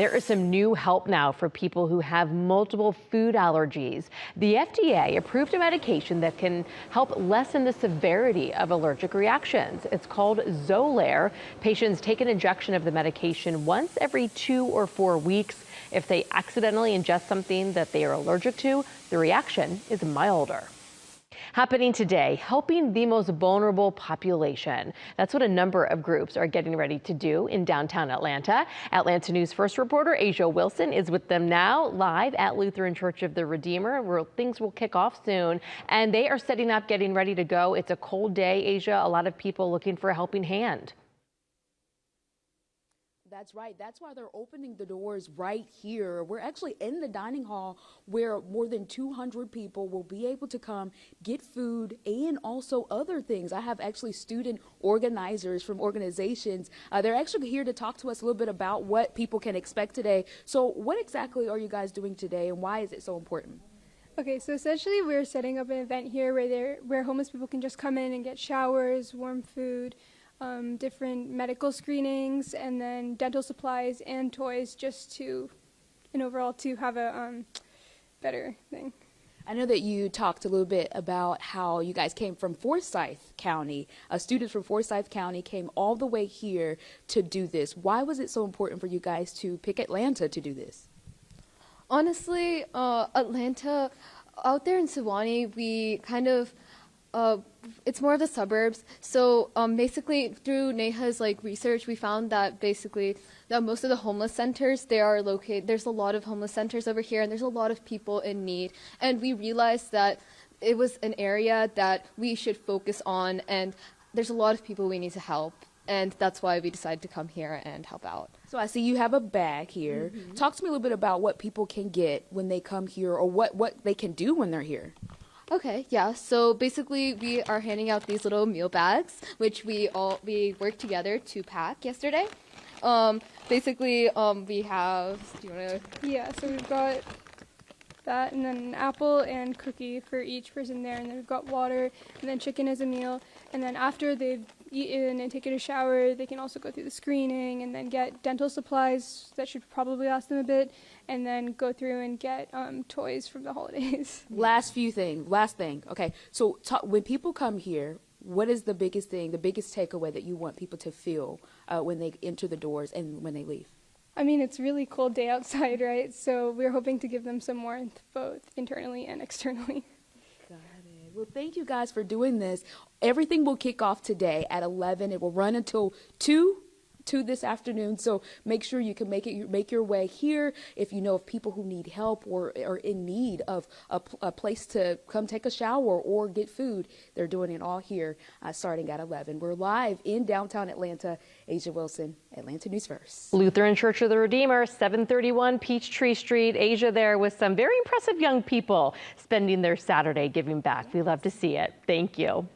There is some new help now for people who have multiple food allergies. The FDA approved a medication that can help lessen the severity of allergic reactions. It's called Xolair. Patients take an injection of the medication once every 2 or 4 weeks. If they accidentally ingest something that they are allergic to, the reaction is milder. Happening today, helping the most vulnerable population. That's what a number of groups are getting ready to do in downtown Atlanta. Atlanta News First reporter Asia Wilson is with them now, live at Lutheran Church of the Redeemer, where things will kick off soon. And they are setting up, getting ready to go. It's a cold day, Asia. A lot of people looking for a helping hand. That's right. That's why they're opening the doors right here. We're actually in the dining hall where more than 200 people will be able to come get food and also other things. I have actually student organizers from organizations. They're actually here to talk to us a little bit about what people can expect today. So what exactly are you guys doing today and why is it so important? Okay, so essentially we're setting up an event here where homeless people can just come in and get showers, warm food, different medical screenings, and then dental supplies and toys, just and overall to have a better thing. I know that you talked a little bit about how you guys came from Forsyth County. Students from Forsyth County came all the way here to do this. Why was it so important for you guys to pick Atlanta to do this? Honestly, Atlanta, out there in Sewanee, we kind of it's more of the suburbs. So basically through Neha's research, we found that that most of the homeless centers, they are located, there's a lot of homeless centers over here and there's a lot of people in need. And we realized that it was an area that we should focus on, and there's a lot of people we need to help. And that's why we decided to come here and help out. So I see you have a bag here. Mm-hmm. Talk to me a little bit about what people can get when they come here, or what they can do when they're here. Okay, yeah. So basically, we are handing out these little meal bags, which we worked together to pack yesterday. We have. Do you want to? Yeah. So we've got that, and then an apple and cookie for each person there, and then we've got water, and then chicken as a meal, and then after they've eaten and taken a shower, they can also go through the screening and then get dental supplies that should probably last them a bit, and then go through and get toys from the holidays. Last thing. Okay, so when people come here, what is the biggest takeaway that you want people to feel when they enter the doors and when they leave? I mean, it's a really cold day outside, right? So we're hoping to give them some warmth, both internally and externally. Got it. Well, thank you guys for doing this. Everything will kick off today at 11. It will run until 2 this afternoon, so make sure you can make your way here. If you know of people who need help or are in need of a place to come take a shower or get food, they're doing it all here starting at 11. We're live in downtown Atlanta. Asia Wilson, Atlanta News First. Lutheran Church of the Redeemer, 731 Peachtree Street. Asia there with some very impressive young people spending their Saturday giving back. We love to see it. Thank you.